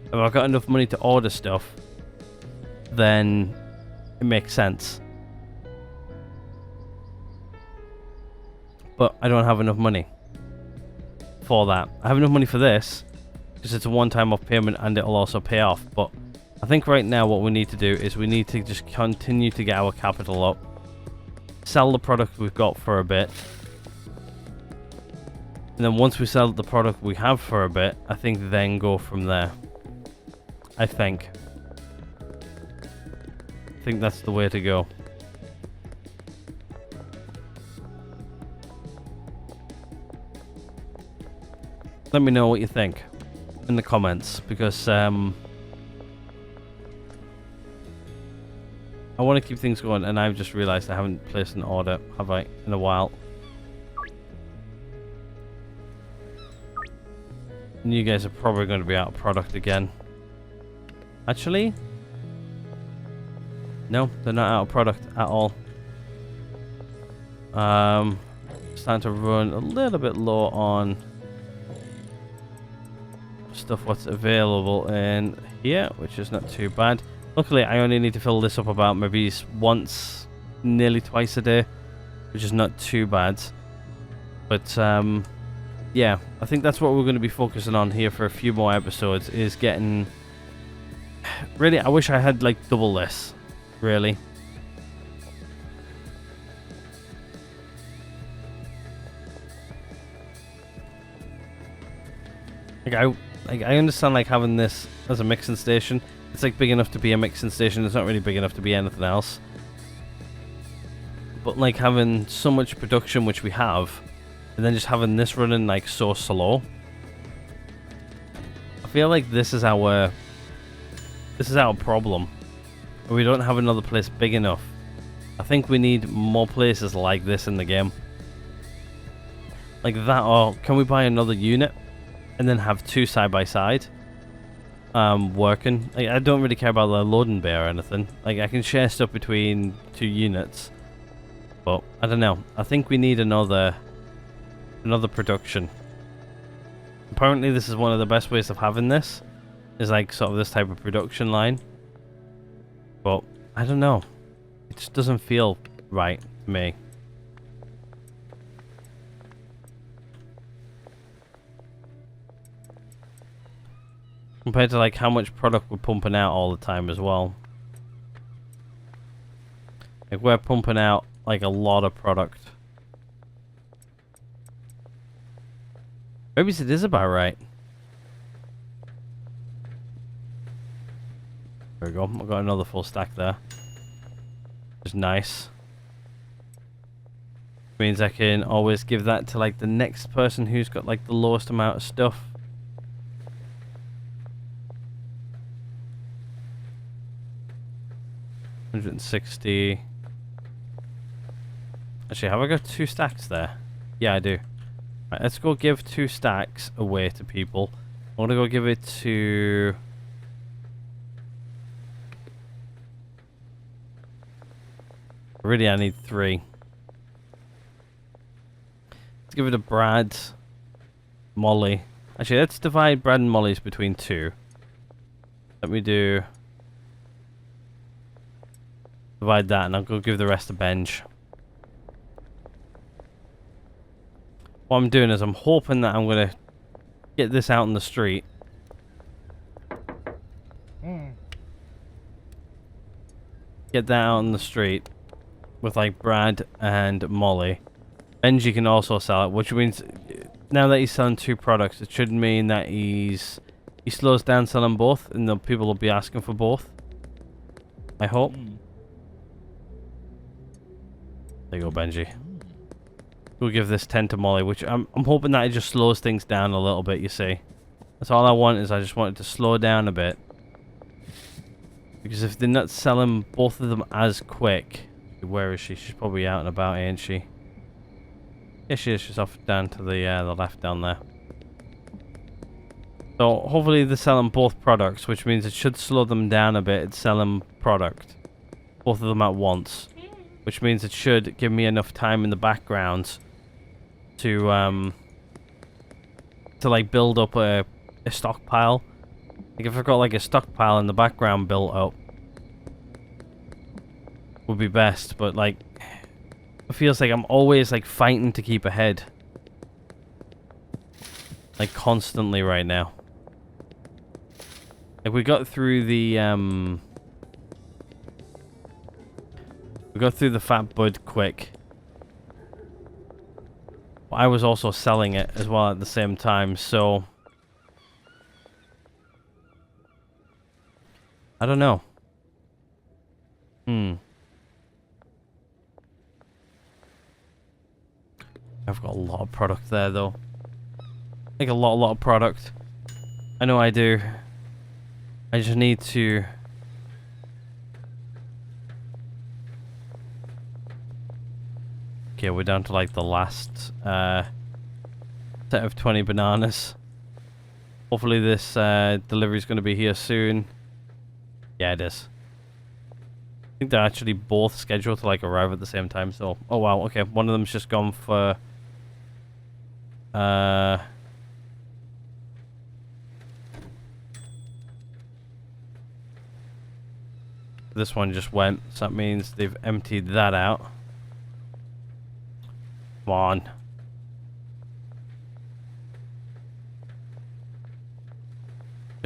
If I've got enough money to order stuff, then it makes sense. But I don't have enough money for that. I have enough money for this because it's a one-time off payment and it'll also pay off. But I think right now what we need to do is we need to just continue to get our capital up, sell the product we've got for a bit, and then once we sell the product we have for a bit, I think then go from there. I think that's the way to go. Let me know what you think in the comments, because I want to keep things going, and I've just realized I haven't placed an order, have I, in a while. And you guys are probably going to be out of product again. Actually, no, they're not out of product at all. Starting to run a little bit low on stuff what's available in here, which is not too bad. Luckily I only need to fill this up about maybe once, nearly twice a day, which is not too bad. But yeah, I think that's what we're going to be focusing on here for a few more episodes, is getting really, I wish I had like double this. Really. I understand like having this as a mixing station. It's like big enough to be a mixing station. It's not really big enough to be anything else. But like having so much production, which we have, and then just having this running like so slow. I feel like this is our problem. We don't have another place big enough. I think we need more places like this in the game. Like that, or can we buy another unit and then have two side by side working? Like, I don't really care about the loading bay or anything. Like I can share stuff between two units, but I don't know. I think we need another production. Apparently this is one of the best ways of having this, is like sort of this type of production line. But I don't know. It just doesn't feel right to me. Compared to like how much product we're pumping out all the time as well. Like we're pumping out like a lot of product. Maybe it is about right. There we go. I've got another full stack there. Which is nice. Means I can always give that to like the next person who's got like the lowest amount of stuff. $160. Actually, have I got 2 stacks there? Yeah, I do. Right, let's go give 2 stacks away to people. I want to go give it to... Really, I need 3. Let's give it to Brad, Molly. Actually, let's divide Brad and Molly's between 2. Let me do... Divide that, and I'll go give the rest to Benj. What I'm doing is I'm hoping that I'm going to get this out in the street. Get that out in the street with like Brad and Molly. Benji can also sell it, which means now that he's selling 2 products, it should mean that he slows down selling both, and the people will be asking for both. I hope. There you go, Benji. We'll give this 10 to Molly, which I'm hoping that it just slows things down a little bit, you see. That's all I want, is I just want it to slow down a bit. Because if they're not selling both of them as quick... Where is she? She's probably out and about, ain't she? Yeah, she is. She's off down to the left down there. So, hopefully they're selling both products, which means it should slow them down a bit. It's selling product. Both of them at once. Which means it should give me enough time in the background to like build up a stockpile. Like if I've got like a stockpile in the background built up, would be best. But like, it feels like I'm always like fighting to keep ahead, like constantly right now. Like we got through the fat bud quick. But I was also selling it as well at the same time, so I don't know. I've got a lot of product there though. Like a lot of product. I know I do. I just need to... Okay, we're down to like the last set of 20 bananas. Hopefully this delivery is going to be here soon. Yeah, it is. I think they're actually both scheduled to like arrive at the same time. So, oh wow, okay, one of them's just gone for this one just went, so that means they've emptied that out. Come on.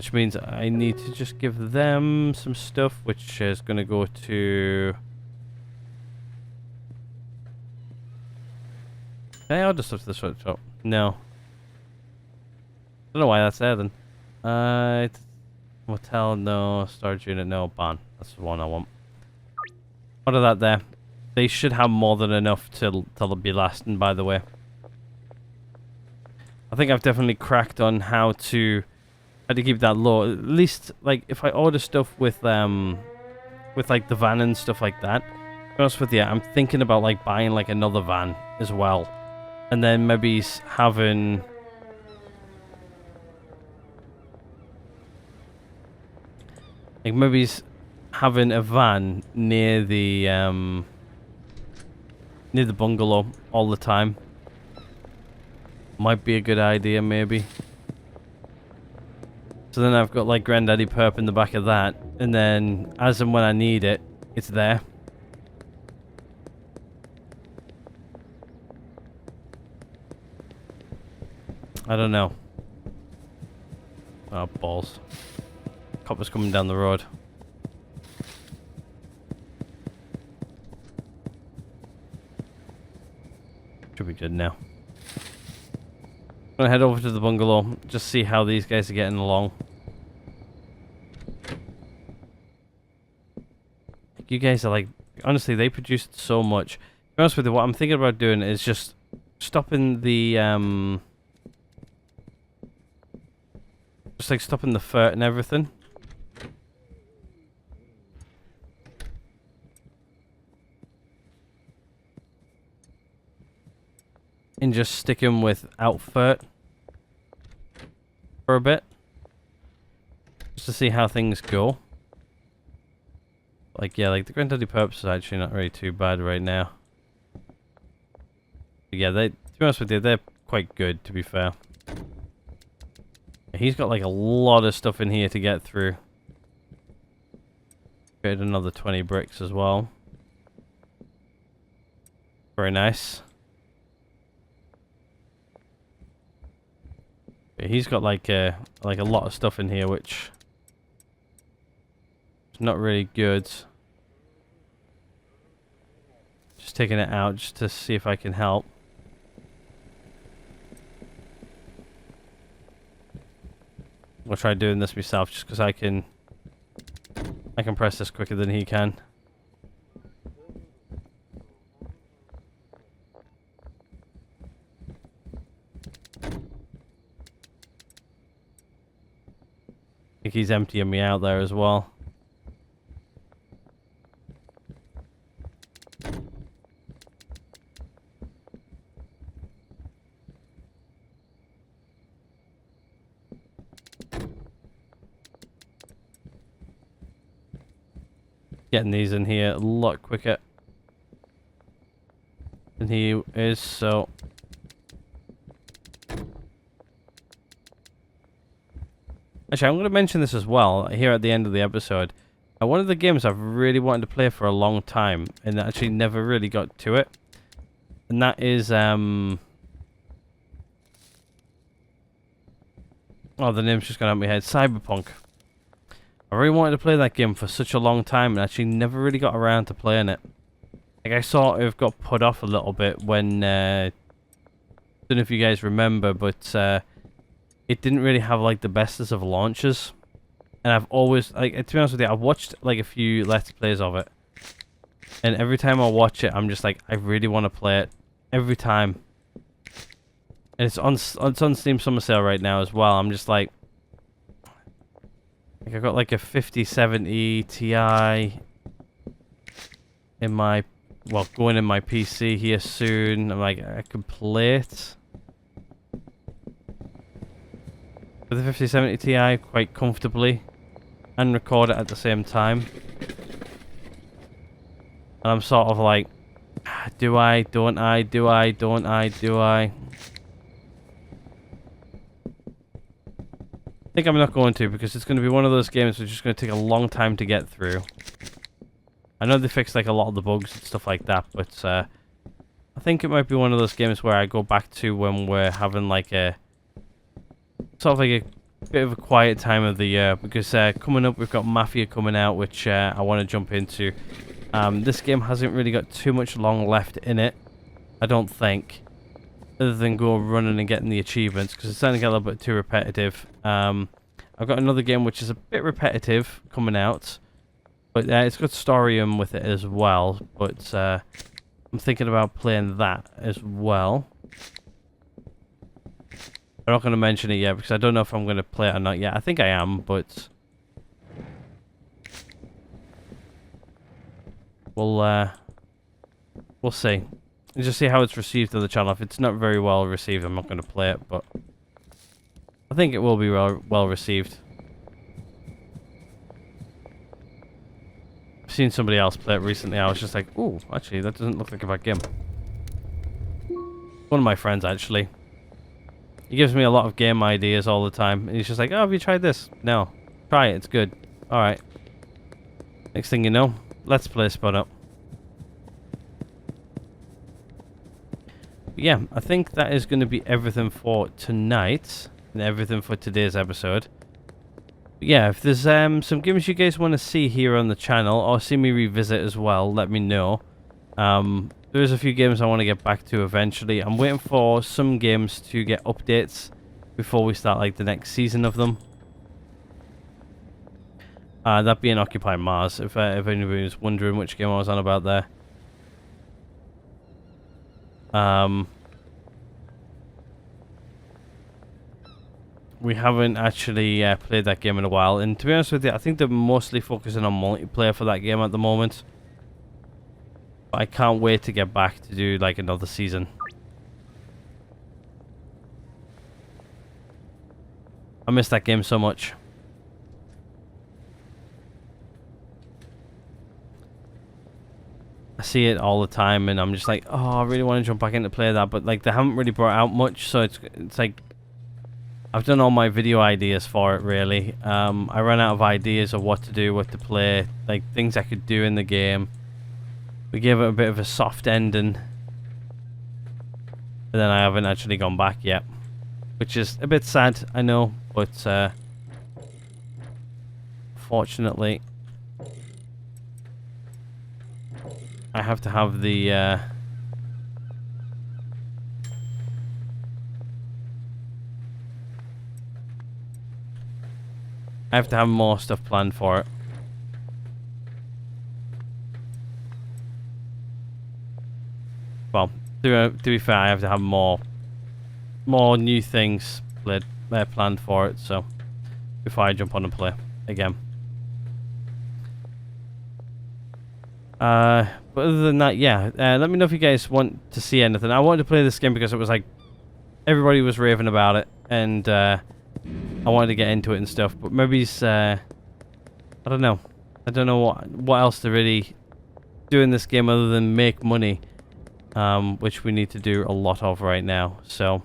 Which means I need to just give them some stuff, which is going to go to... Can I order stuff to the sweatshop? No. Don't know why that's there then. Motel, no. Storage unit, no. Barn. That's the one I want. Order that there. They should have more than enough till they'll be lasting, by the way. I think I've definitely cracked on how to keep that low. At least, like, if I order stuff with like the van and stuff like that, to be honest with you, I'm thinking about like buying like another van as well, and then maybe having having a van near the bungalow all the time. Might be a good idea, maybe. So then I've got like Granddaddy Perp in the back of that, and then as and when I need it, it's there. I don't know. Oh, balls. Copper's coming down the road. Should be good now. I'm gonna head over to the bungalow, just see how these guys are getting along. You guys are like, honestly, they produced so much. To be honest with you, what I'm thinking about doing is just stopping the stopping the furt and everything. And just stick him without furt for a bit. Just to see how things go. Like, yeah, like the Granddaddy Perps is actually not really too bad right now. But yeah, to be honest with you, they're quite good, to be fair. He's got like a lot of stuff in here to get through. Get another 20 bricks as well. Very nice. Yeah, he's got like a lot of stuff in here, which is not really good. Just taking it out just to see if I can help. I'll try doing this myself just because I can press this quicker than he can. I think he's emptying me out there as well. Getting these in here a lot quicker than he is, so actually I'm going to mention this as well here at the end of the episode. One of the games I've really wanted to play for a long time and actually never really got to it, and that is oh, the name's just gone out of my head. Cyberpunk. I really wanted to play that game for such a long time and actually never really got around to playing it. Like, I sort of got put off a little bit when, don't know if you guys remember, but it didn't really have like the bestest of launches. And I've always, like, to be honest with you, I've watched like a few Let's Plays of it. And every time I watch it, I'm just like, I really want to play it. Every time. And it's on Steam Summer Sale right now as well. I'm just like I've got like a 5070 Ti in my, well, going in my PC here soon. I'm like, I could play it with the 5070 Ti quite comfortably and record it at the same time. And I'm sort of like, do I, don't I, do I, don't I, do I? I think I'm not going to, because it's going to be one of those games which is going to take a long time to get through. I know they fixed like a lot of the bugs and stuff like that, but I think it might be one of those games where I go back to when we're having like a sort of like bit of a quiet time of the year because coming up we've got Mafia coming out, which I want to jump into. This game hasn't really got too much long left in it, I don't think, other than go running and getting the achievements, because it's starting to get a little bit too repetitive. I've got another game which is a bit repetitive coming out, but it's got story with it as well, but I'm thinking about playing that as well. I'm not going to mention it yet because I don't know if I'm going to play it or not yet. I think I am, but we'll see. And just see how it's received on the channel. If it's not very well received, I'm not going to play it, but I think it will be well received. I've seen somebody else play it recently. I was just like, ooh, actually, that doesn't look like a bad game. One of my friends, actually. He gives me a lot of game ideas all the time. And he's just like, oh, have you tried this? No. Try it, it's good. Alright. Next thing you know, let's play spun up. Yeah, I think that is going to be everything for tonight. And everything for today's episode. But yeah, if there's some games you guys want to see here on the channel, or see me revisit as well, let me know. There's a few games I want to get back to eventually. I'm waiting for some games to get updates before we start like the next season of them. That being Occupy Mars, if anybody was wondering which game I was on about there. We haven't actually played that game in a while, and to be honest with you, I think they're mostly focusing on multiplayer for that game at the moment. But I can't wait to get back to do like another season. I miss that game so much. I see it all the time and I'm just like, oh, I really want to jump back into play that, but like they haven't really brought out much, so it's like I've done all my video ideas for it really. I ran out of ideas of what to do, what to play, like things I could do in the game. We gave it a bit of a soft ending, but then I haven't actually gone back yet, which is a bit sad, I know, but fortunately I have to have the I have to have more stuff planned for it. Well, to be fair, I have to have more new things planned for it, so before I jump on and play again. But other than that, yeah, let me know if you guys want to see anything. I wanted to play this game because it was like everybody was raving about it, and I wanted to get into it and stuff. But maybe it's I don't know. I don't know what else to really do in this game other than make money. Which we need to do a lot of right now, so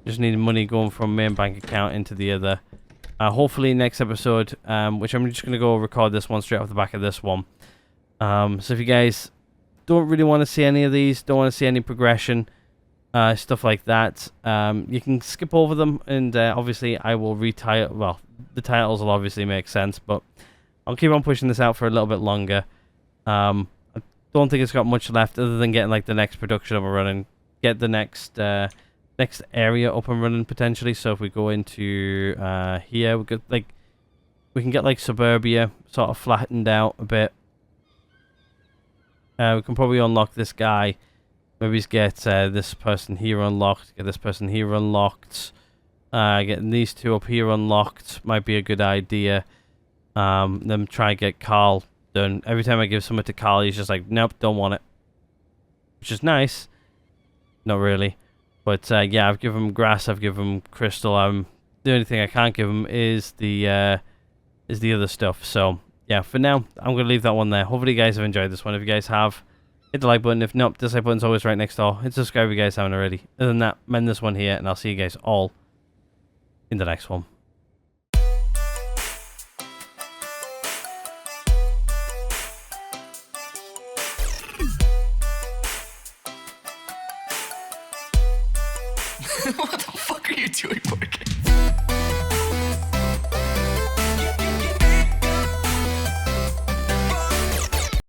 just need money going from main bank account into the other. Hopefully next episode, which I'm just going to go record this one straight off the back of this one. So if you guys don't really want to see any of these, don't want to see any progression, stuff like that, you can skip over them, and obviously I will retitle. Well, the titles will obviously make sense, but I'll keep on pushing this out for a little bit longer. Don't think it's got much left other than getting like the next production up and running, get the next area up and running potentially. So if we go into here, we can get like Suburbia sort of flattened out a bit. We can probably unlock this guy. Maybe get this person here unlocked. Get this person here unlocked. Getting these two up here unlocked might be a good idea. Then try and get Carl done. Every time I give something to Carl, he's just like, nope, don't want it. Which is nice. Not really. But yeah, I've given him grass, I've given him crystal. The only thing I can't give him is the other stuff. So yeah, for now, I'm going to leave that one there. Hopefully you guys have enjoyed this one. If you guys have, hit the like button. If not, dislike button's always right next door. Hit subscribe if you guys haven't already. Other than that, mend this one here, and I'll see you guys all in the next one. What the fuck are you doing?